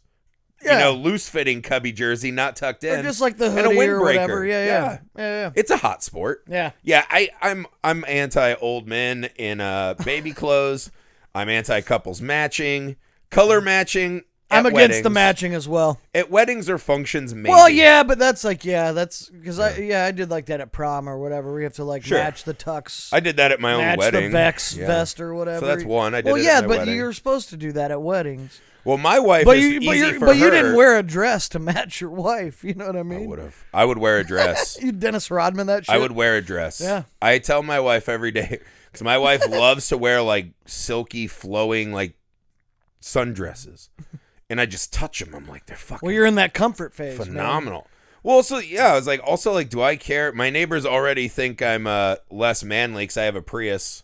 Yeah. loose-fitting cubby jersey, not tucked in, Or just like the and a hoodie or windbreaker? whatever. Yeah. It's a hot sport. Yeah. Yeah, I'm anti old men in baby clothes. I'm anti couples matching, color matching. I'm at against the weddings. matching as well. At weddings or functions, maybe. Well, yeah, but that's because I did like that at prom or whatever. We have to like Sure. match the tux, I did that at my own match wedding. the Vex Yeah. vest or whatever. So that's one. I did well, it yeah, at my but wedding. you're supposed to do that at weddings. Well, my wife But is you, but, easy you're, for but her. you didn't wear a dress to match your wife. You know what I I mean? would have. I would wear a dress. You Dennis Rodman that shit. I would wear a dress. Yeah. I tell my wife every day because my wife loves to wear like silky, flowing like sundresses, and I just touch them. I'm like, they're fucking. Well, you're in that comfort phase. man. phenomenal. Well, so yeah, I was like, also like, do I care? My neighbors already think I'm less manly because I have a Prius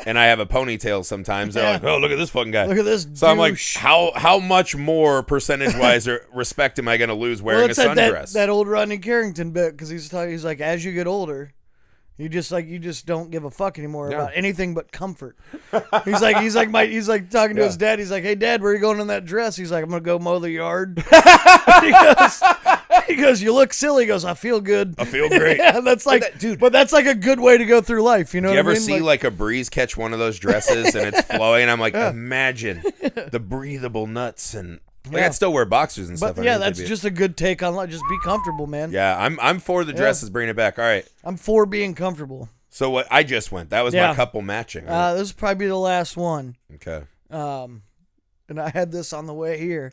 and I have a ponytail sometimes. They're Yeah. like, oh, look at this fucking guy. Look at this. So I'm like, douche. how much more percentage wise respect am I going to lose wearing a it's like sundress? that old Rodney Carrington bit because he's like, as you get older, you just don't give a fuck anymore Yeah. about anything but comfort. He's like talking to his dad. He's like, hey dad, where are you going in that dress? He's like, I'm gonna go mow the yard. he goes, you look silly. He goes, I feel good. I feel great. Yeah, that's like, dude. But that's like a good way to go through life. You know Do you what I ever mean? see like a breeze catch one of those dresses and it's flowing? I'm like, imagine the breathable nuts and like, Yeah. I'd still wear boxers and stuff. But yeah, underneath that's it. just a good take on life. Just be comfortable, man. Yeah, I'm for the dresses. Bringing it back. All right. I'm for being comfortable. So what I just went. That was Yeah. my couple matching. Right? This is probably the last one. Okay. And I had this on the way here.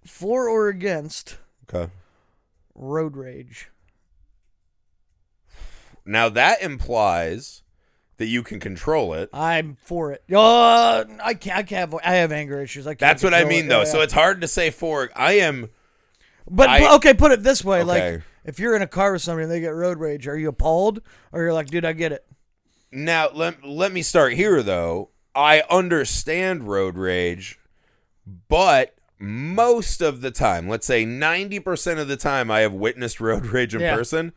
For or against Okay. road rage? Now that implies that you can control it. I'm for it. I can't. I have anger issues. I can't That's what I control mean, it. though. Yeah, So yeah. it's hard to say for. I am. But I- okay, put it this way: Okay. like, if you're in a car with somebody and they get road rage, are you appalled, or you're like, dude, I get it? Now let me start here, though. I understand road rage, but most of the time, let's say 90% of the time I have witnessed road rage in person,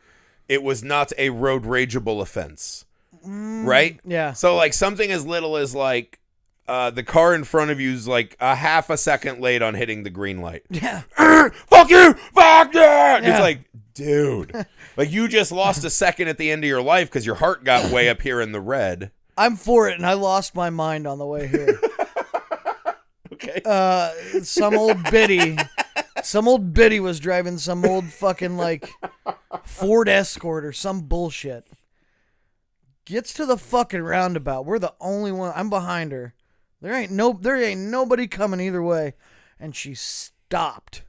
it was not a road rageable offense. Right? Yeah. So, like, something as little as, like, the car in front of you is, like, a half a second late on hitting the green light. Yeah. Fuck you! Fuck yeah! It's like, dude. Like, you just lost a second at the end of your life because your heart got way up here in the red. I'm for it, and I lost my mind on the way here. Okay. Some old biddy was driving some old fucking, like, Ford Escort or some bullshit. Gets to the fucking roundabout. We're the only one. I'm behind her. There ain't nobody coming either way. And she stopped.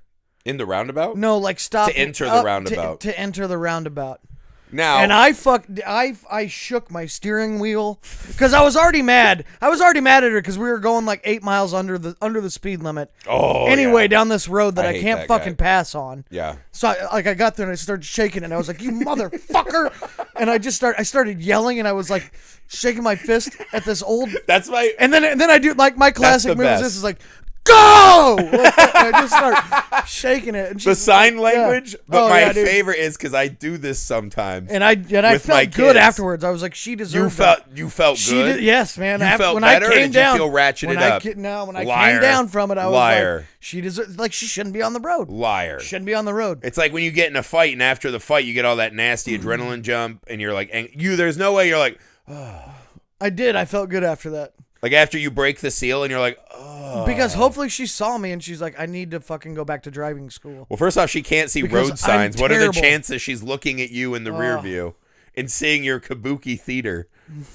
In the roundabout? No, like stopped. To enter the roundabout. To enter the roundabout. Now. And I shook my steering wheel because I was already mad. I was already mad at her because we were going like 8 miles under the speed limit. Anyway, down this road that I can't fucking pass on. Yeah. So I got there and I started shaking and I was like, "You motherfucker!" And I started yelling and I was like shaking my fist at this old. That's my. And then I do like my classic move best. is this is like, go! Like, I just start shaking it. And the sign language, but my dude. favorite is because I do this sometimes. And I felt good afterwards. I was like, she deserved it. You felt good? Yes, man. You felt when better, I came or did down, you feel ratcheted up? When I Liar. came down from it, I was Liar. like, she deserves. Like, she shouldn't be on the road. Liar. Shouldn't be on the road. It's like when you get in a fight, and after the fight, you get all that nasty adrenaline jump, and you're like, there's no way you're like, oh. I did. I felt good after that. Like after you break the seal, and you're like, oh. Because hopefully she saw me and she's like, I need to fucking go back to driving school. Well, first off, she can't see Because road signs. I'm What are the terrible. chances she's looking at you in the rear view and seeing your kabuki theater?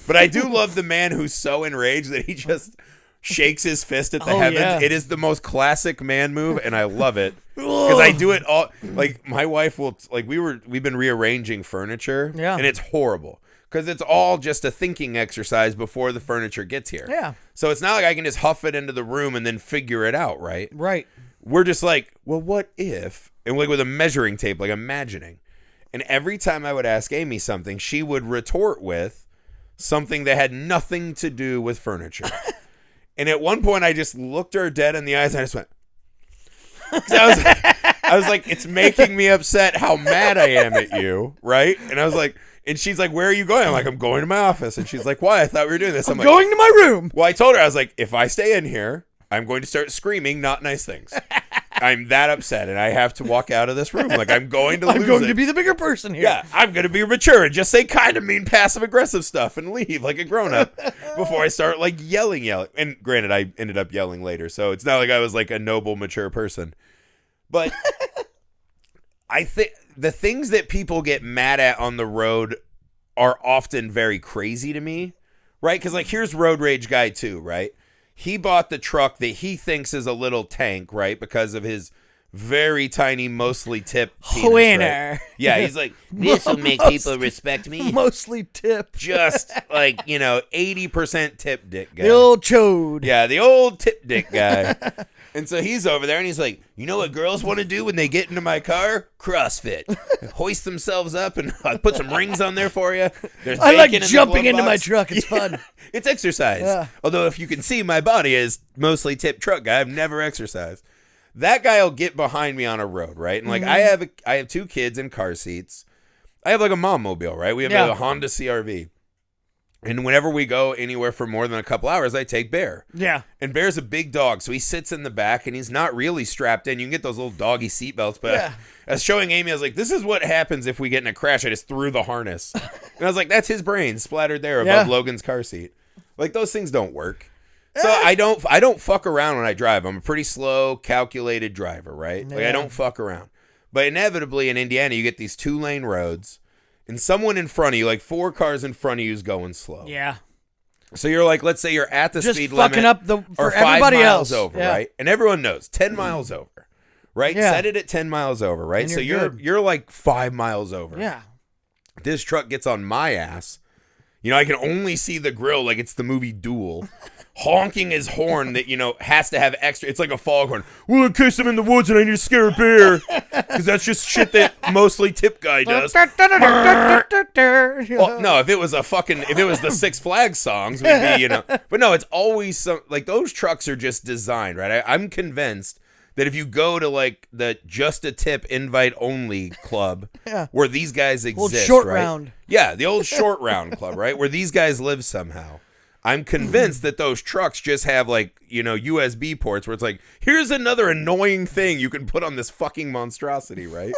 But I do love the man who's so enraged that he just shakes his fist at the heavens. Yeah. It is the most classic man move, and I love it. Because I do it all. Like, my wife will, like, we've been rearranging furniture, and it's horrible. Because it's all just a thinking exercise before the furniture gets here. Yeah. So it's not like I can just huff it into the room and then figure it out, right? Right. We're just like, well, what if? And like with a measuring tape, like imagining. And every time I would ask Amy something, she would retort with something that had nothing to do with furniture. And at one point, I just looked her dead in the eyes and I just went, 'cause I was like, it's making me upset how mad I am at you, right? And I was like, and she's like, where are you going? I'm like, I'm going to my office. And she's like, why? I thought we were doing this. I'm like, going to my room. Well, I told her, I was like, if I stay in here, I'm going to start screaming not nice things. I'm that upset, and I have to walk out of this room. Like, I'm going to lose I'm going it. to be the bigger person here. Yeah, I'm going to be mature and just say kind of mean passive-aggressive stuff and leave like a grown-up before I start, like, yelling. And granted, I ended up yelling later, so it's not like I was, like, a noble, mature person. But I think the things that people get mad at on the road are often very crazy to me, right? Because, like, here's Road Rage Guy 2, right? He bought the truck that he thinks is a little tank, right? Because of his very tiny, mostly tipped penis, Wiener. right? Yeah, he's like, this will make people respect me. Mostly tip. Just, like, 80% tip dick guy. The old chode. Yeah, the old tip dick guy. And so he's over there, and he's like, you know what girls want to do when they get into my car? CrossFit. Hoist themselves up and put some rings on there for you. There's I like bacon in the jumping glove into my box. truck. It's fun. It's exercise. Yeah. Although if you can see, my body is mostly tip truck guy. I've never exercised. That guy will get behind me on a road, right? And like I have 2 kids in car seats. I have like a mom mobile, right? We have a Honda CRV. And whenever we go anywhere for more than a couple hours, I take Bear. Yeah. And Bear's a big dog, so he sits in the back, and he's not really strapped in. You can get those little doggy seatbelts, but I was showing Amy, I was like, this is what happens if we get in a crash. I just threw the harness. And I was like, that's his brain splattered there above Logan's car seat. Like, those things don't work. So I don't fuck around when I drive. I'm a pretty slow, calculated driver, right? Like, I don't fuck around. But inevitably in Indiana, you get these 2-lane roads. And someone in front of you, like 4 cars in front of you, is going slow. Yeah. So you're like, let's say you're at the Just speed fucking limit, up or for 5 everybody miles else. over, right? And everyone knows 10 miles over, right? Yeah. Set it at 10 miles over, right? And So you're you're like 5 miles over. Yeah. This truck gets on my ass. I can only see the grill like it's the movie Duel. Honking his horn that, has to have extra. It's like a foghorn. Well, in case I'm in the woods and I need to scare a bear. Because that's just shit that mostly tip guy does. Well, no, if it was the Six Flags songs, we'd be, But no, it's always some, like, those trucks are just designed, right? I'm convinced that if you go to like the just a tip invite only club where these guys exist, old short right? round. Yeah, the old short round club, right? Where these guys live somehow. I'm convinced that those trucks just have like, USB ports where it's like, here's another annoying thing you can put on this fucking monstrosity, right?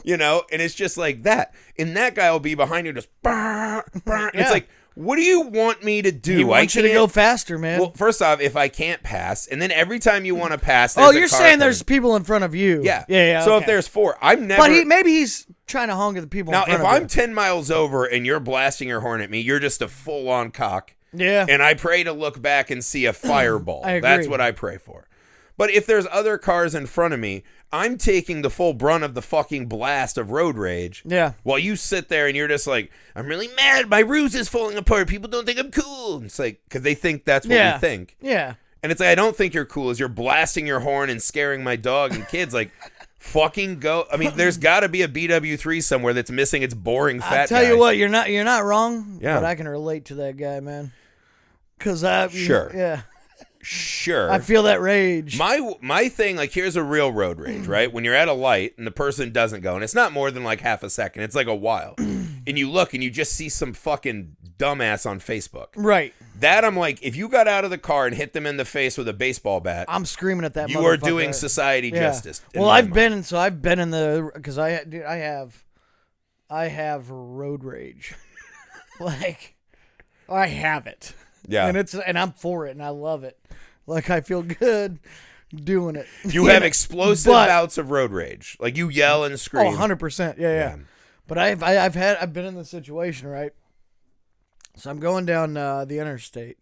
And it's just like that. And that guy will be behind you just, and it's like, what do you want me to do? He wants you to go faster, man. Well, first off, if I can't pass, and then every time you want to pass, you're saying there's people in front of you. Yeah. So okay. if there's 4, I'm never. But maybe he's trying to honk at the people in front of you. Now, if I'm 10 miles over and you're blasting your horn at me, you're just a full-on cock. Yeah. And I pray to look back and see a fireball. I agree. That's what I pray for. But if there's other cars in front of me, I'm taking the full brunt of the fucking blast of road rage. Yeah. While you sit there and you're just like, I'm really mad. My ruse is falling apart. People don't think I'm cool. It's like, because they think that's what we think. Yeah. And it's like, I don't think you're cool as you're blasting your horn and scaring my dog and kids. Like, fucking go. I mean, there's got to be a BW3 somewhere that's missing its boring fat guy. I'll tell you what, you're not wrong. Yeah. But I can relate to that guy, man. Because Sure. Yeah. Sure. I feel that rage. My thing, like, here's a real road rage, right? When you're at a light and the person doesn't go, and it's not more than like half a second, it's like a while, and you look and you just see some fucking dumbass on Facebook. Right. That I'm like, if you got out of the car and hit them in the face with a baseball bat, I'm screaming at that. You are doing society justice. Well, I've been in the because I have road rage, like I have it. Yeah, and I'm for it, and I love it. Like I feel good doing it. You have explosive bouts of road rage, like you yell and scream. 100%. Yeah. But I've been in this situation, right? So I'm going down the interstate,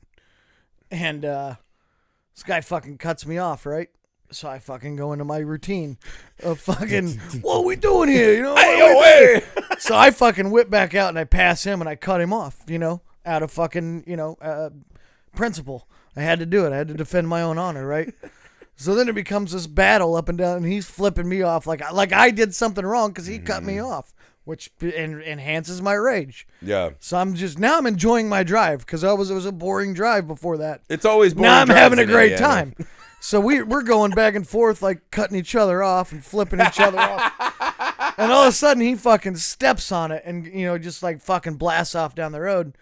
and this guy fucking cuts me off, right? So I fucking go into my routine of fucking, what are we doing here? Hey, so I fucking whip back out and I pass him and I cut him off, out of fucking, principle. I had to do it. I had to defend my own honor, right? So then it becomes this battle up and down, and he's flipping me off like I did something wrong because he cut me off, which enhances my rage. Yeah. So I'm enjoying my drive because it was a boring drive before that. It's always boring. Now I'm having a great time. So we're going back and forth, like cutting each other off and flipping each other off. And all of a sudden he fucking steps on it and, just like fucking blasts off down the road.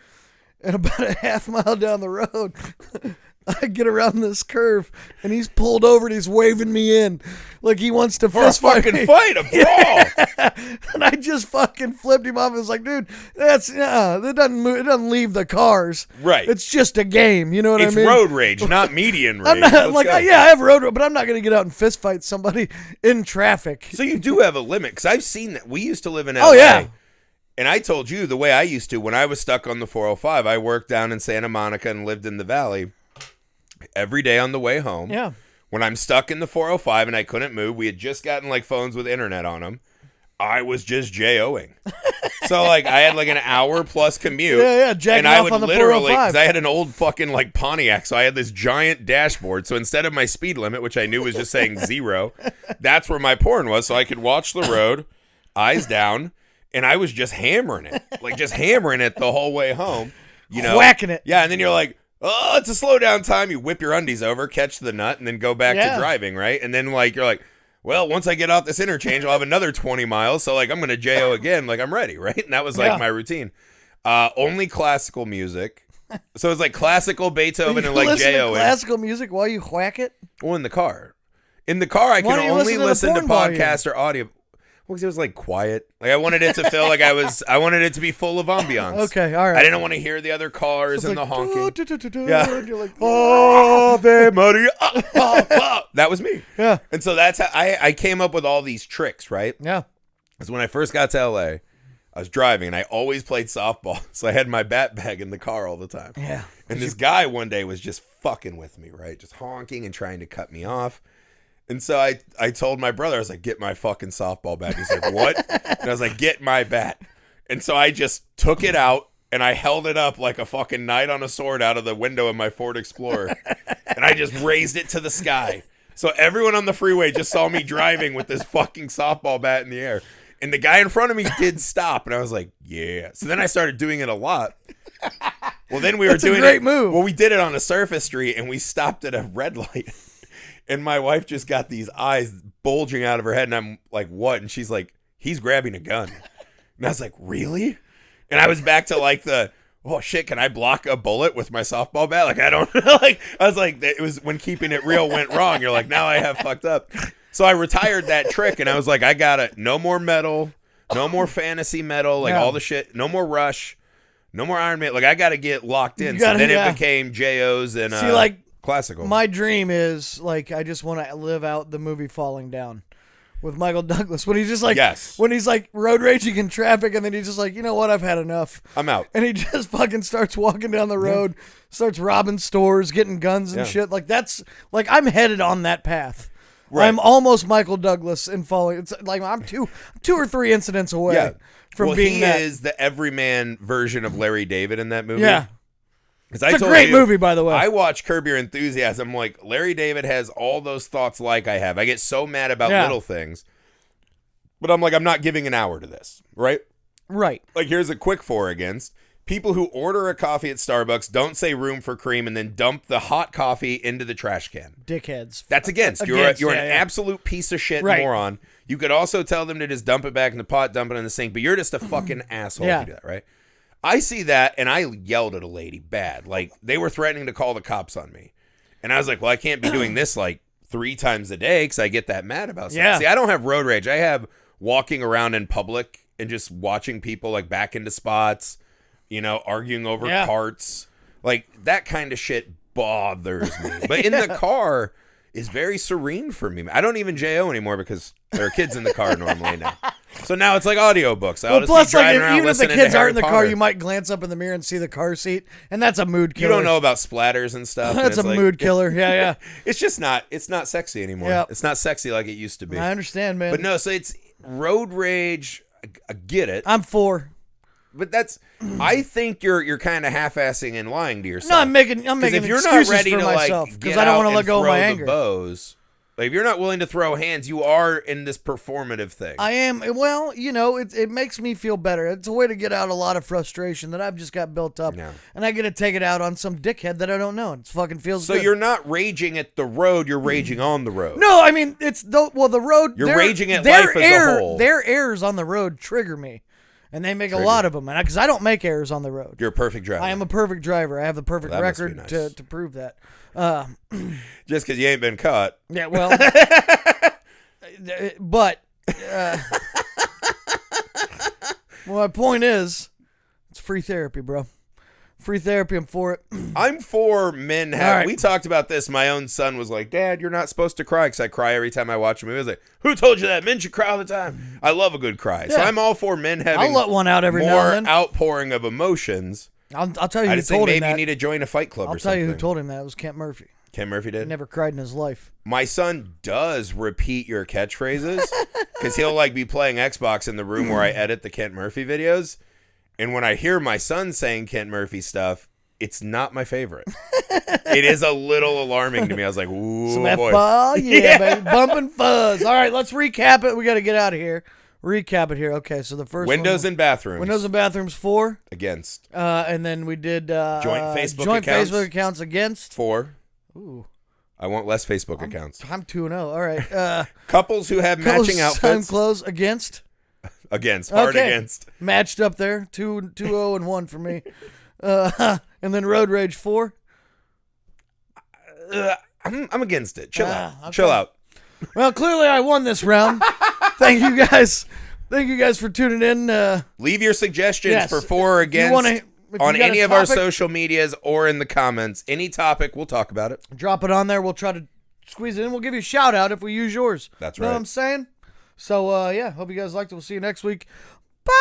And about a half mile down the road, I get around this curve, and he's pulled over and he's waving me in like he wants to fist fight me. A brawl. Yeah. And I just fucking flipped him off. And was like, dude, that doesn't move. It doesn't leave the cars. Right. It's just a game. You know what I mean? It's road rage, not median rage. I have road rage, but I'm not going to get out and fist fight somebody in traffic. So you do have a limit, because I've seen that. We used to live in LA. Oh, yeah. And I told you the way I used to when I was stuck on the 405. I worked down in Santa Monica and lived in the Valley. Every day on the way home. Yeah. When I'm stuck in the 405 and I couldn't move, we had just gotten like phones with internet on them. I was just JOing. So like I had like an hour plus commute. Yeah, jacking off on the 405. Because I had an old fucking like Pontiac, so I had this giant dashboard. So instead of my speed limit, which I knew was just saying 0, that's where my porn was. So I could watch the road, eyes down, and I was just hammering it. Like just hammering it the whole way home. Whacking it. Yeah, and then you're like, oh, it's a slow down time. You whip your undies over, catch the nut, and then go back to driving, right? And then like you're like, well, once I get off this interchange, I'll have another 20 miles. So like I'm gonna JO again, like I'm ready, right? And that was like my routine. Only classical music. So it's like classical Beethoven and like JO. Classical music while you whack it? Well, in the car. In the car, I can only listen to podcast or audio. Well, because it was like quiet. Like I wanted it to feel like I wanted it to be full of ambiance. Okay, all right. I didn't want to hear the other cars and the honking. Yeah. You're like, Ave Maria. That was me. Yeah. And so that's how I came up with all these tricks, right? Yeah. Because when I first got to LA, I was driving and I always played softball. So I had my bat bag in the car all the time. Yeah. And this guy one day was just fucking with me, right? Just honking and trying to cut me off. And so I told my brother, I was like, get my fucking softball bat. He's like, what? And I was like, get my bat. And so I just took it out and I held it up like a fucking knight on a sword out of the window of my Ford Explorer. And I just raised it to the sky. So everyone on the freeway just saw me driving with this fucking softball bat in the air. And the guy in front of me did stop. And I was like, yeah. So then I started doing it a lot. Well, then we were doing a great move. Well, we did it on a surface street and we stopped at a red light. And my wife just got these eyes bulging out of her head, and I'm like, what? And she's like, he's grabbing a gun. And I was like, really? And I was back to like oh shit, can I block a bullet with my softball bat? Like, I don't know. Like, I was like, it was when keeping it real went wrong. You're like, now I have fucked up. So I retired that trick, and I was like, I gotta, no more metal, no more fantasy metal, like all the shit, no more Rush, no more Iron Man. Like, I gotta get locked in. So then it became JOs and see, like, classical. My dream is, like, I just want to live out the movie Falling Down with Michael Douglas, when he's just like, when he's like road raging in traffic, and then he's just like, you know what, I've had enough, I'm out, and he just fucking starts walking down the road, starts robbing stores, getting guns and shit. Like, that's like, I'm headed on that path. Right. I'm almost Michael Douglas in Falling. It's like I'm two or three incidents away from being that. He is the everyman version of Larry David in that movie. Yeah. It's a great movie, by the way. I watch Curb Your Enthusiasm. I'm like, Larry David has all those thoughts like I have. I get so mad about little things. But I'm like, I'm not giving an hour to this, right? Right. Like, here's a quick for against. People who order a coffee at Starbucks, don't say room for cream, and then dump the hot coffee into the trash can. Dickheads. That's against. You're an absolute piece of shit moron. You could also tell them to just dump it back in the pot, dump it in the sink, but you're just a fucking asshole if you do that, right? I see that, and I yelled at a lady bad. Like, they were threatening to call the cops on me. And I was like, well, I can't be doing this, like, 3 times a day because I get that mad about stuff. Yeah. See, I don't have road rage. I have walking around in public and just watching people, like, back into spots, you know, arguing over carts. Like, that kind of shit bothers me. But in the car is very serene for me. I don't even JO anymore because there are kids in the car normally now. So now it's like audiobooks. I'll just be driving around even if the listening kids to aren't in the Harry car, Potter. you might glance up in the mirror and see the car seat, and that's a mood killer. You don't know about splatters and stuff. That's a mood killer. Yeah. It's just not. It's not sexy anymore. Yep. It's not sexy like it used to be. I understand, man. But no, so it's road rage. I get it. I'm for. But that's. I think you're kind of half-assing and lying to yourself. No, I'm making if you're excuses not ready for to myself like because I don't want to let go of my the anger. Bows. Like, if you're not willing to throw hands, you are in this performative thing. I am. Well, you know, it makes me feel better. It's a way to get out a lot of frustration that I've just got built up. No. And I get to take it out on some dickhead that I don't know. It fucking feels good. So you're not raging at the road, you're raging on the road. No, I mean, the road. You're raging at life as a whole. Their errors on the road trigger me. And they make a lot of them. Because I don't make errors on the road. You're a perfect driver. I am a perfect driver. I have the perfect record to prove that. Just because you ain't been caught. Yeah, well. But well, my point is, it's free therapy, bro. Free therapy, I'm for it. I'm for men having... We talked about this. My own son was like, Dad, you're not supposed to cry, because I cry every time I watch a movie. I was like, who told you that? Men should cry all the time. I love a good cry. Yeah. So I'm all for men having I'll let one out every now and then. Outpouring of emotions. I'll tell you who told him that. Maybe you need to join a fight club or something. I'll tell you who told him that. It was Kent Murphy. Kent Murphy did? He never cried in his life. My son does repeat your catchphrases because he'll like be playing Xbox in the room where I edit the Kent Murphy videos. And when I hear my son saying Kent Murphy stuff, it's not my favorite. It is a little alarming to me. I was like, ooh, some boy. F-ball? Yeah, baby. Bumping fuzz. All right, let's recap it. We got to get out of here. Recap it here. Okay, so the first Windows and bathrooms. Windows and bathrooms 4. Against. And then we did joint Facebook accounts against 4. Ooh. I want less Facebook accounts. I'm 2-0. All right. Couples who have matching outfits. Time clothes against. Against. Hard against. Matched up there. 2-0 and 1 for me. And then Road Rage 4. I'm against it. Chill out. Okay. Chill out. Well, clearly I won this round. Thank you guys. Thank you guys for tuning in. Leave your suggestions for or against on any of our social medias or in the comments. Any topic, we'll talk about it. Drop it on there. We'll try to squeeze it in. We'll give you a shout out if we use yours. That's right. You know what I'm saying? So, hope you guys liked it. We'll see you next week. Bye.